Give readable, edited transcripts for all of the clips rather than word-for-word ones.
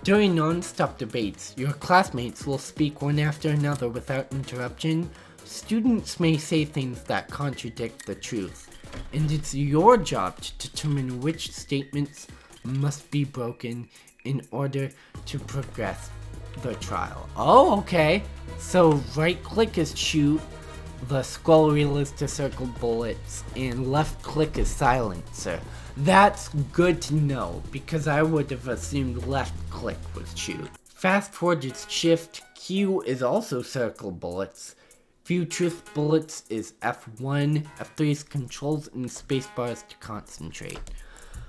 During non-stop debates, your classmates will speak one after another without interruption. Students may say things that contradict the truth, and it's your job to determine which statements must be broken in order to progress the trial. Oh, okay. So right click is shoot, the scroll wheel is to circle bullets, and left click is silencer. That's good to know, because I would have assumed left click was shoot. Fast forward is shift, Q is also circle bullets. View truth bullets is F1, F3 is controls, and spacebar is to concentrate.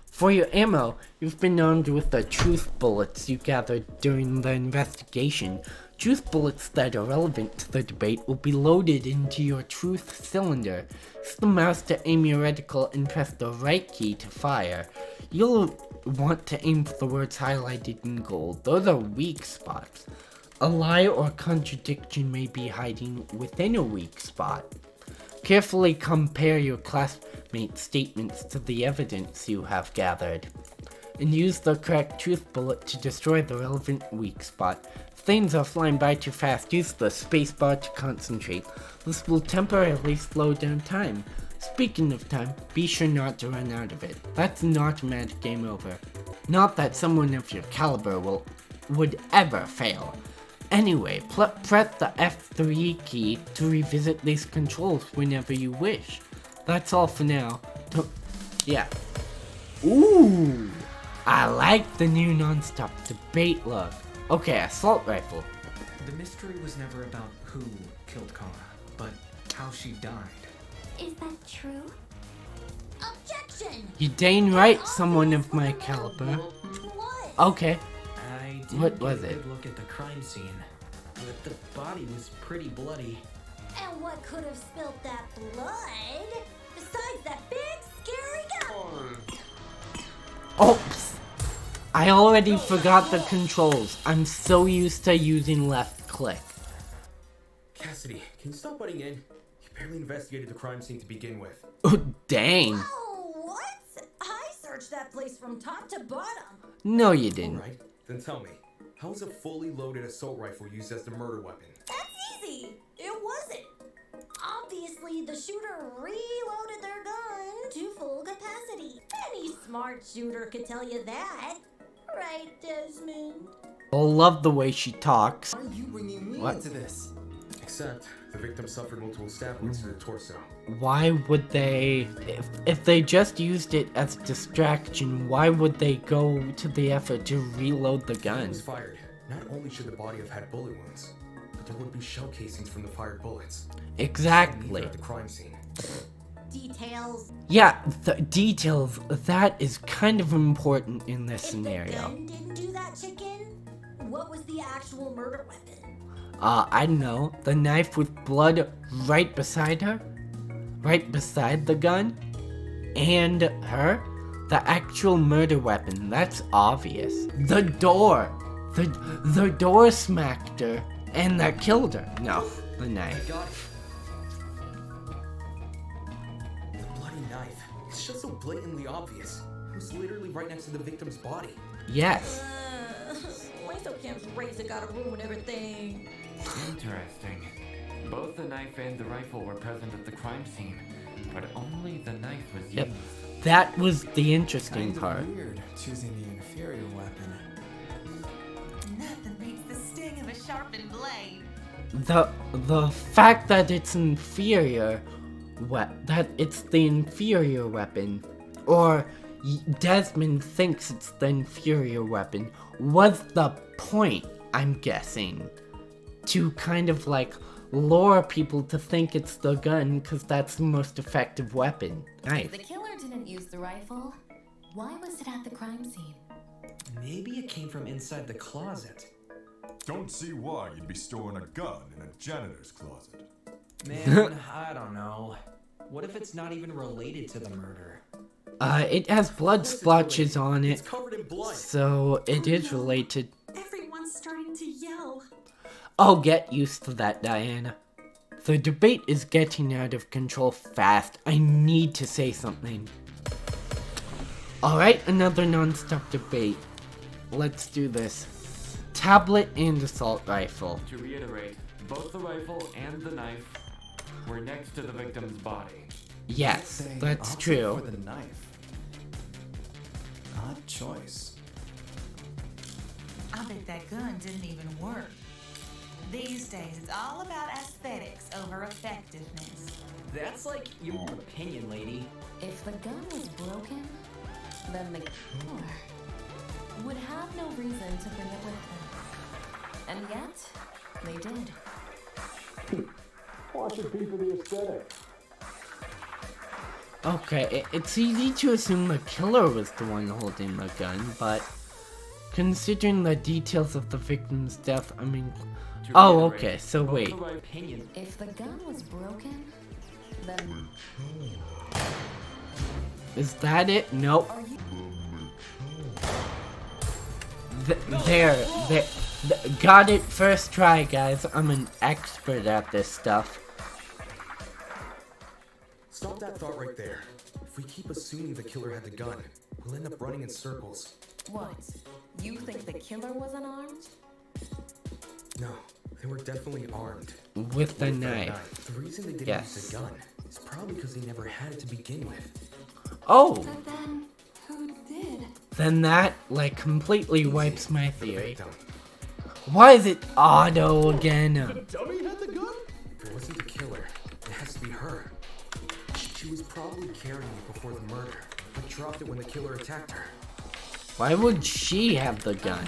For your ammo, you've been armed with the truth bullets you gathered during the investigation. Truth bullets that are relevant to the debate will be loaded into your truth cylinder. Use the mouse to aim your reticle and press the right key to fire. You'll want to aim for the words highlighted in gold. Those are weak spots. A lie or contradiction may be hiding within a weak spot. Carefully compare your classmates' statements to the evidence you have gathered, and use the correct truth bullet to destroy the relevant weak spot. If things are flying by too fast, use the spacebar to concentrate. This will temporarily slow down time. Speaking of time, be sure not to run out of it. That's an automatic game over. Not that someone of your caliber would ever fail. Anyway, press the F3 key to revisit these controls whenever you wish. That's all for now. Yeah. Ooh! I like the new non-stop debate look. Okay, assault rifle. The mystery was never about who killed Kara, but how she died. Is that true? Objection! You dang right, someone of my caliber. What? Okay. I did What get was a it? good look at the crime scene, but the body was pretty bloody. And what could have spilt that blood? Besides that big, scary gun! Oops! I already forgot the controls. I'm so used to using left click. Cassidy, can you stop butting in? You barely investigated the crime scene to begin with. Oh, dang. Oh, what? I searched that place from top to bottom. No, you didn't. Alright, then tell me, how was a fully loaded assault rifle used as the murder weapon? That's easy. It wasn't. Obviously, the shooter reloaded their gun to full capacity. Any smart shooter could tell you that. Right, Desmond? I love the way she talks. Why are you bringing me What? into this? Except, the victim suffered multiple stab wounds to the torso. Why would they, if they just used it as a distraction, why would they go to the effort to reload the When it gun? was fired, not only should the body have had bullet wounds, but there would be shell casings from the fired bullets. Exactly. At the crime scene. Details. Yeah, the details, that is kind of important in this If the scenario. gun didn't do that, chicken, what was the actual murder weapon? I don't know, the knife with blood right beside her? Right beside the gun? And her? The actual murder weapon, that's obvious. The door! The door smacked her, and that killed her. No, the knife. Got it. The bloody knife. It's just so blatantly obvious. It was literally right next to the victim's body. Yes. Cam's razor gotta ruin everything. Interesting. Both the knife and the rifle were present at the crime scene, but only the knife was Yep. used. That was the interesting Kind part. of weird choosing the inferior weapon. Nothing beats the sting of a sharpened blade. The fact that it's inferior, that it's the inferior weapon, or Desmond thinks it's the inferior weapon, was the point, I'm guessing, to kind of like lure people to think it's the gun because that's the most effective weapon. Knife. The killer didn't use the rifle. Why was it at the crime scene? Maybe it came from inside the closet. Don't see why you'd be storing a gun in a janitor's closet. Man, I don't know. What if it's not even related to the murder? It has blood Of course it's splotches related. on It's it, covered in blood. so it is related. Everyone's starting to yell. I'll get used to that, Diana. The debate is getting out of control fast. I need to say something. Alright, another non-stop debate. let's do this. Tablet and assault rifle. To reiterate, both the rifle and the knife were next to the victim's body. Yes, Say, that's opted true. For the knife. Odd choice. I bet that gun didn't even work. These days, it's all about aesthetics over effectiveness. That's like your opinion, lady. If the gun was broken, then the killer would have no reason to bring it with them. And yet, they did. Okay, it's easy to assume the killer was the one holding the gun, but considering the details of the victim's death, I mean... To Oh, reiterate, okay, so both wait. the rifle- Opinion. If the gun was broken, then Is that it? Nope. are you There. Got it first try, guys. I'm an expert at this stuff. Stop that thought right there. If we keep assuming the killer had the gun, we'll end up running in circles. what? You think the killer was unarmed? No, they were definitely armed. With the With that knife. The reason they didn't Yes. use a gun is probably because they never had it to begin with. Oh! But then, who did? Then that, like, completely wipes my The theory. victim. Why is it Otto again? Dummy had the gun? If it wasn't the killer, it has to be her. She was probably carrying it before the murder, but dropped it when the killer attacked her. Why would she have the gun?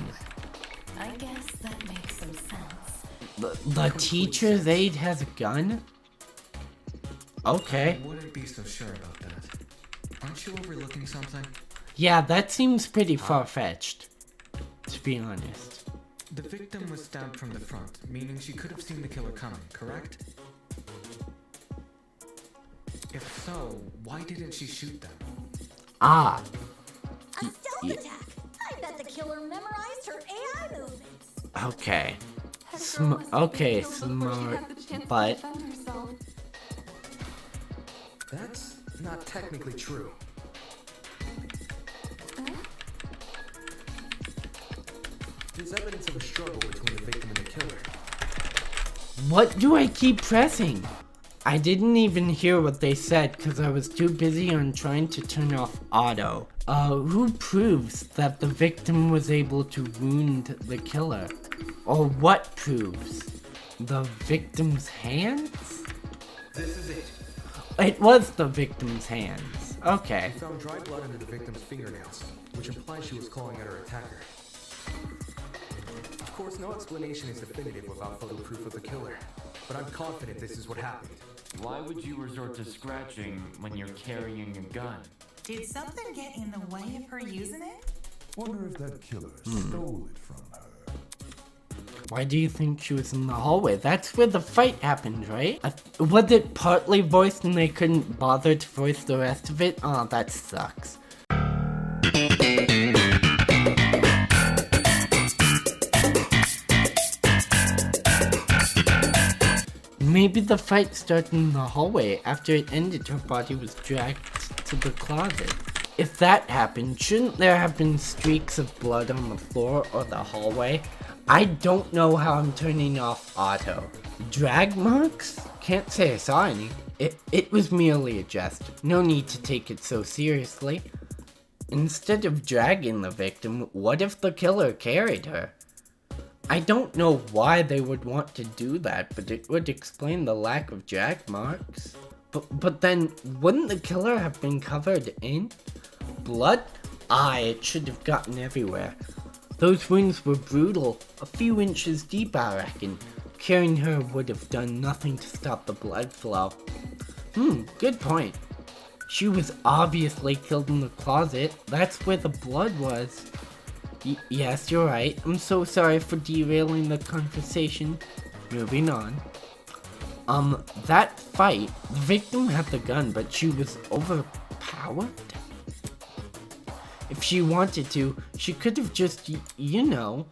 I guess that makes some sense. The teacher's aide has a gun? Okay. I wouldn't be so sure about that. Aren't you overlooking something? Yeah, that seems pretty far-fetched, to be honest. The victim was stabbed from the front, meaning she could have seen the killer coming, correct? If so, why didn't she shoot them? Ah, A stealth yeah. attack! I bet the killer memorized her AI movements. okay. Okay, smart, but... That's not technically true. There's evidence of a struggle between the victim and the killer. What do I keep pressing? I didn't even hear what they said because I was too busy on trying to turn off auto. Who proves that the victim was able to wound the killer? Or what proves? The victim's hands? This is it. It was the victim's hands. Okay. We found dry blood under the victim's fingernails, which implies she was clawing at her attacker. Of course, no explanation is definitive without photo proof of the killer, but I'm confident this is what happened. Why would you resort to scratching when you're carrying a gun? Did something get in the way of her using it? Wonder if that killer stole it from her. Why do you think she was in the hallway? That's where the fight happened, right? Was it partly voiced and they couldn't bother to voice the rest of it? Oh, that sucks. Maybe the fight started in the hallway. After it ended, her body was dragged to the closet. If that happened, shouldn't there have been streaks of blood on the floor or the hallway? I don't know how I'm turning off auto. Drag marks? Can't say I saw any. It was merely a jest. No need to take it so seriously. Instead of dragging the victim, what if the killer carried her? I don't know why they would want to do that, but it would explain the lack of drag marks. But then, wouldn't the killer have been covered in blood? It should have gotten everywhere. Those wounds were brutal, a few inches deep, I reckon. Carrying her would have done nothing to stop the blood flow. Good point. She was obviously killed in the closet. That's where the blood was. Yes, you're right. I'm so sorry for derailing the conversation. Moving on. That fight, the victim had the gun, but she was overpowered? If she wanted to, she could have just, you know.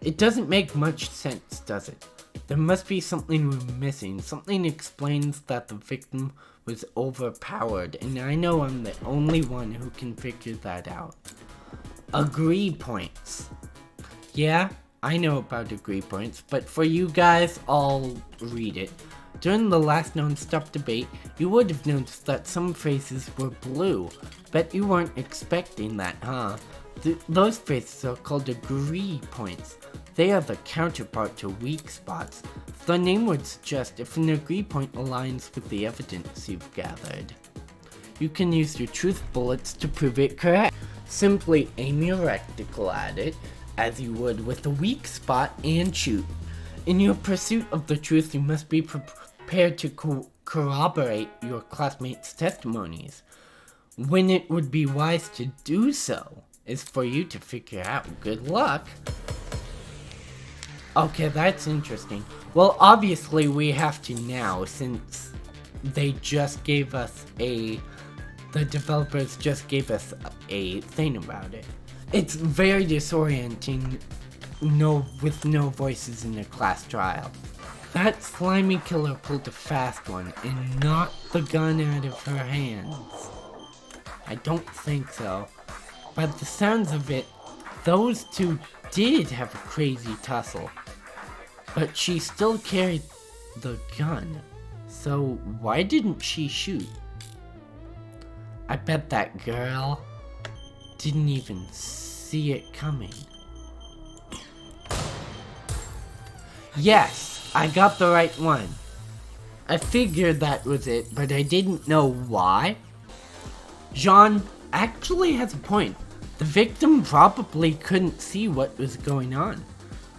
It doesn't make much sense, does it? There must be something we're missing. Something explains that the victim was overpowered, and I know I'm the only one who can figure that out. agree points. Yeah, I know about agree points, but for you guys, I'll read it. During the last non-stop debate, you would have noticed that some phrases were blue. Bet you weren't expecting that, huh? Those phrases are called agree points. They are the counterpart to weak spots. The name would suggest if an agree point aligns with the evidence you've gathered. You can use your truth bullets to prove it correct. Simply aim your reticle at it, as you would with a weak spot, and shoot. In your pursuit of the truth, you must be prepared to corroborate your classmates' testimonies. When it would be wise to do so is for you to figure out. Good luck. Okay, that's interesting. Well, obviously we have to now, since they just gave us the developers just gave us a thing about it. It's very disorienting, with no voices in a class trial. That slimy killer pulled a fast one and knocked the gun out of her hands. I don't think so. By the sounds of it, those two did have a crazy tussle. But she still carried the gun. So why didn't she shoot? I bet that girl didn't even see it coming. Yes, I got the right one. I figured that was it, but I didn't know why. Jean actually has a point. The victim probably couldn't see what was going on.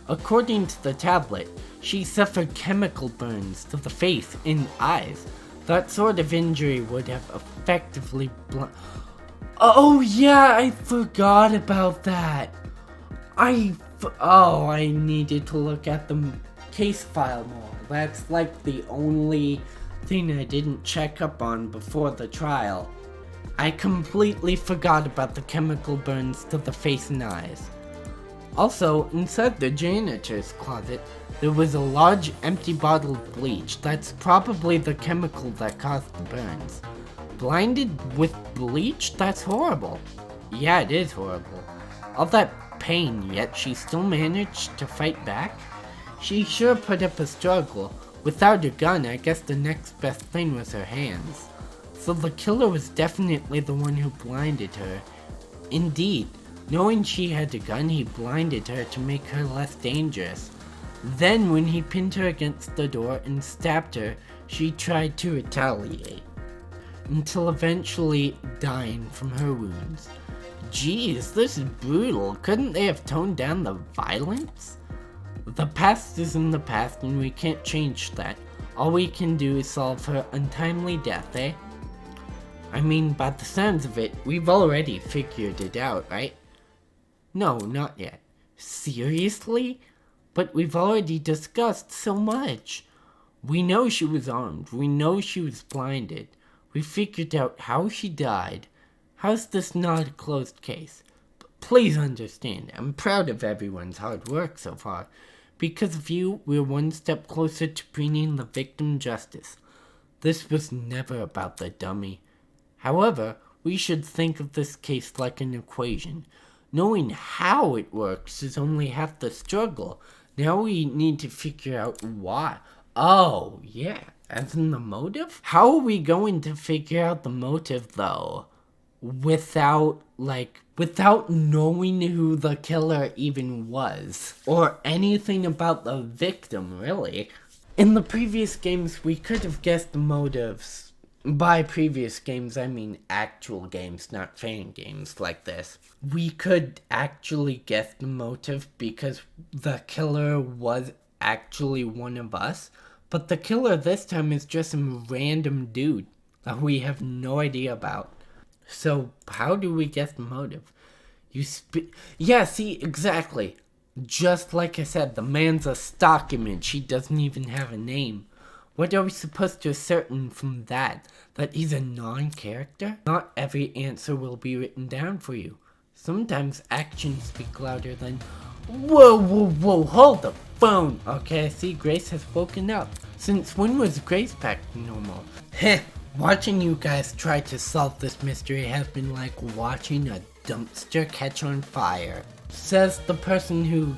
According to the tablet, she suffered chemical burns to the face and eyes. That sort of injury would have effectively Oh yeah, I forgot about that. I needed to look at the case file more. That's like the only thing I didn't check up on before the trial. I completely forgot about the chemical burns to the face and eyes. Also, inside the janitor's closet, there was a large empty bottle of bleach. That's probably the chemical that caused the burns. Blinded with bleach? That's horrible. Yeah, it is horrible. All that pain, yet she still managed to fight back? She sure put up a struggle. Without a gun, I guess the next best thing was her hands. So the killer was definitely the one who blinded her. Indeed, knowing she had a gun, he blinded her to make her less dangerous. Then when he pinned her against the door and stabbed her, she tried to retaliate, until eventually dying from her wounds. Geez, this is brutal. Couldn't they have toned down the violence? The past is in the past and we can't change that. All we can do is solve her untimely death, eh? I mean, by the sounds of it, we've already figured it out, right? No, not yet. Seriously? But we've already discussed so much. We know she was armed. We know she was blinded. We figured out how she died. How's this not a closed case? Please understand, I'm proud of everyone's hard work so far. Because of you, we're one step closer to bringing the victim justice. This was never about the dummy. However, we should think of this case like an equation. Knowing how it works is only half the struggle. Now we need to figure out why. Oh, yeah, as in the motive? How are we going to figure out the motive, though? Without knowing who the killer even was. Or anything about the victim, really. In the previous games, we could have guessed the motives. By previous games, I mean actual games, not fan games like this. We could actually guess the motive because the killer was actually one of us. But the killer this time is just some random dude that we have no idea about. So, how do we guess the motive? Yeah, see, exactly. Just like I said, the man's a stock image. He doesn't even have a name. What are we supposed to ascertain from that? That he's a non-character? Not every answer will be written down for you. Sometimes actions speak louder than... Whoa, hold the phone! Okay, I see Grace has woken up. Since when was Grace back to normal? Heh, watching you guys try to solve this mystery has been like watching a dumpster catch on fire. Says the person who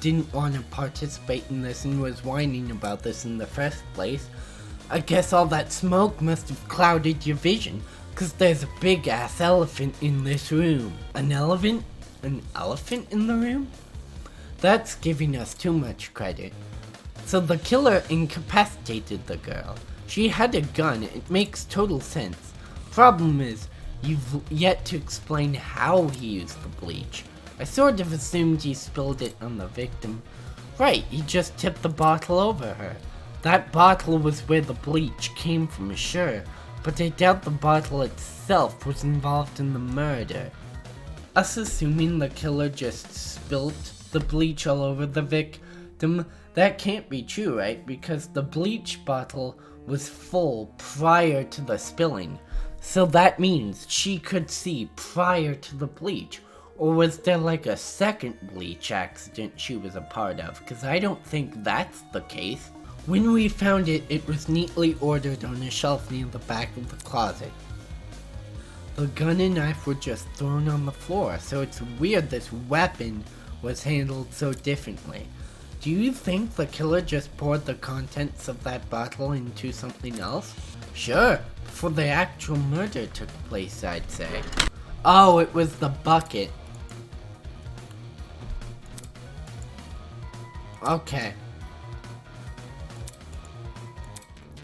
didn't want to participate in this and was whining about this in the first place. I guess all that smoke must have clouded your vision, cause there's a big ass elephant in this room. An elephant? An elephant in the room? That's giving us too much credit. So the killer incapacitated the girl. She had a gun, it makes total sense. Problem is, you've yet to explain how he used the bleach. I sort of assumed he spilled it on the victim. Right, he just tipped the bottle over her. That bottle was where the bleach came from, sure, but I doubt the bottle itself was involved in the murder. Us assuming the killer just spilt the bleach all over the victim, that can't be true, right? Because the bleach bottle was full prior to the spilling. So that means she could see prior to the bleach. Or was there like a second bleach accident she was a part of? Because I don't think that's the case. When we found it, it was neatly ordered on a shelf near the back of the closet. The gun and knife were just thrown on the floor, so it's weird this weapon was handled so differently. Do you think the killer just poured the contents of that bottle into something else? Sure, before the actual murder took place, I'd say. Oh, it was the bucket. Okay.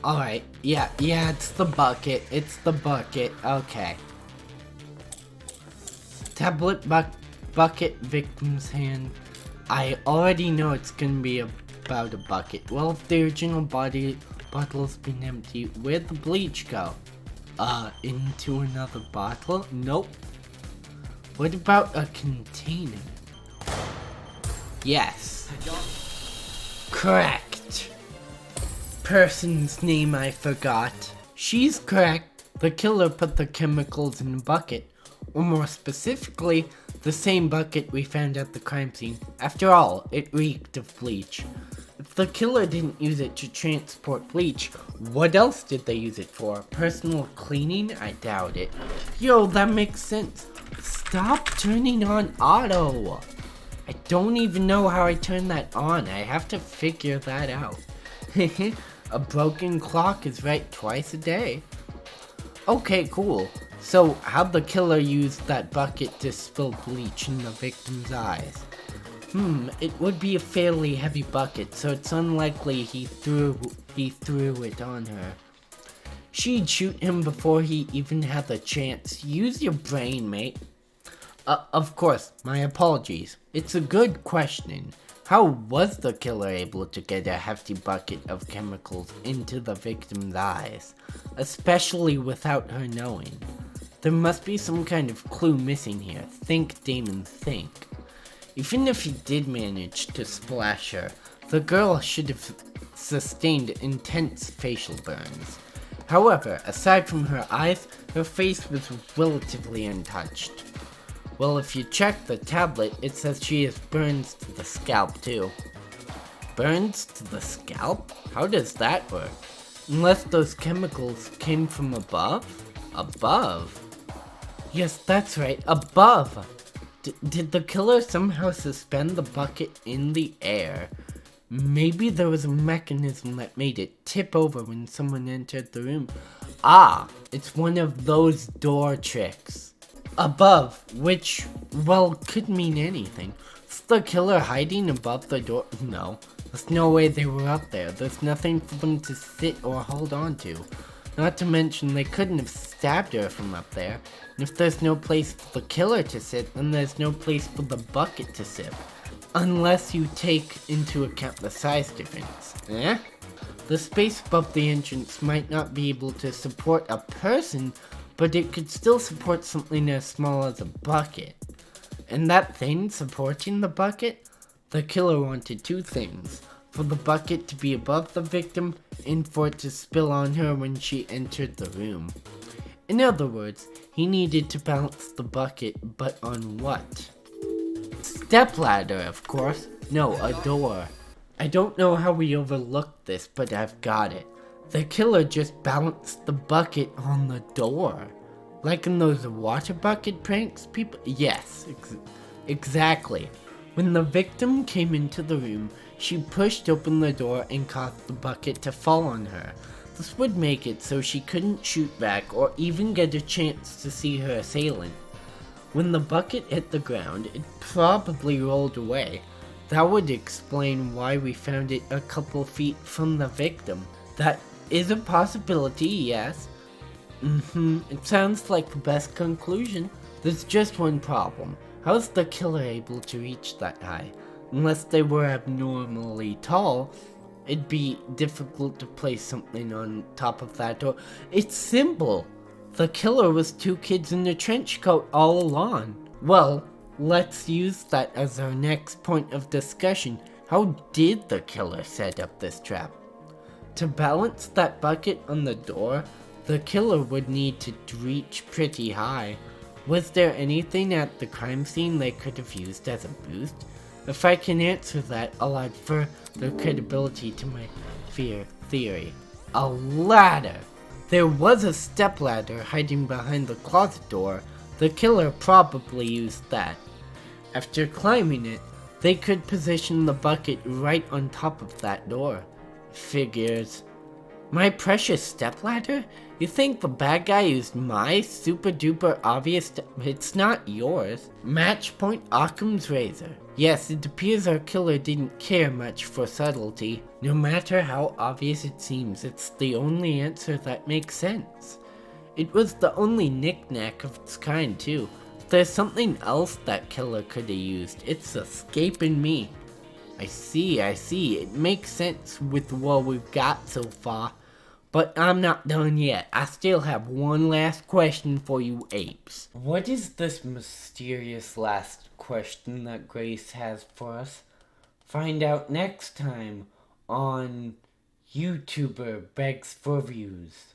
Alright, yeah, it's the bucket, okay. Tablet bucket victim's hand. I already know it's gonna be about a bucket. Well, if the original bottle's been empty, where'd the bleach go? Into another bottle? Nope. What about a container? Yes. Correct. Person's name I forgot. She's correct. The killer put the chemicals in a bucket. Or more specifically, the same bucket we found at the crime scene. After all, it reeked of bleach. If the killer didn't use it to transport bleach, what else did they use it for? Personal cleaning? I doubt it. Yo, that makes sense. Stop turning on auto. I don't even know how I turn that on. I have to figure that out. A broken clock is right twice a day. Okay, cool. So, how'd the killer use that bucket to spill bleach in the victim's eyes? It would be a fairly heavy bucket, so it's unlikely he threw it on her. She'd shoot him before he even had the chance. Use your brain, mate. Of course, my apologies. It's a good question. How was the killer able to get a hefty bucket of chemicals into the victim's eyes, especially without her knowing? There must be some kind of clue missing here. Think, Damon, think. Even if he did manage to splash her, the girl should have sustained intense facial burns. However, aside from her eyes, her face was relatively untouched. Well, if you check the tablet, it says she has burns to the scalp too. Burns to the scalp? How does that work? Unless those chemicals came from above? Above? Yes, that's right, above! Did the killer somehow suspend the bucket in the air? Maybe there was a mechanism that made it tip over when someone entered the room. Ah, it's one of those door tricks. Above, which, well, could mean anything. Is the killer hiding above the door? No, there's no way they were up there. There's nothing for them to sit or hold on to. Not to mention they couldn't have stabbed her from up there. And if there's no place for the killer to sit, then there's no place for the bucket to sit. Unless you take into account the size difference. Eh? The space above the entrance might not be able to support a person, but it could still support something as small as a bucket. And that thing supporting the bucket? The killer wanted two things. For the bucket to be above the victim, and for it to spill on her when she entered the room. In other words, he needed to balance the bucket, but on what? Stepladder, of course. No, a door. I don't know how we overlooked this, but I've got it. The killer just balanced the bucket on the door. Like in those water bucket pranks people? Yes, exactly. When the victim came into the room, she pushed open the door and caused the bucket to fall on her. This would make it so she couldn't shoot back or even get a chance to see her assailant. When the bucket hit the ground, it probably rolled away. That would explain why we found it a couple feet from the victim. That is a possibility, yes. It sounds like the best conclusion. There's just one problem. How's the killer able to reach that high? Unless they were abnormally tall, it'd be difficult to place something on top of that door. It's simple. The killer was 2 kids in a trench coat all along. Well, let's use that as our next point of discussion. How did the killer set up this trap? To balance that bucket on the door, the killer would need to reach pretty high. Was there anything at the crime scene they could have used as a boost? If I can answer that, I'll add further credibility to my theory. A ladder! There was a stepladder hiding behind the closet door. The killer probably used that. After climbing it, they could position the bucket right on top of that door. Figures. My precious stepladder? You think the bad guy used my super duper obvious it's not yours. Matchpoint Occam's razor. Yes, it appears our killer didn't care much for subtlety. No matter how obvious it seems, it's the only answer that makes sense. It was the only knick-knack of its kind too. If there's something else that killer could have used, it's escaping me. I see. It makes sense with what we've got so far. But I'm not done yet. I still have one last question for you apes. What is this mysterious last question that Grace has for us? Find out next time on YouTuber Begs for Views.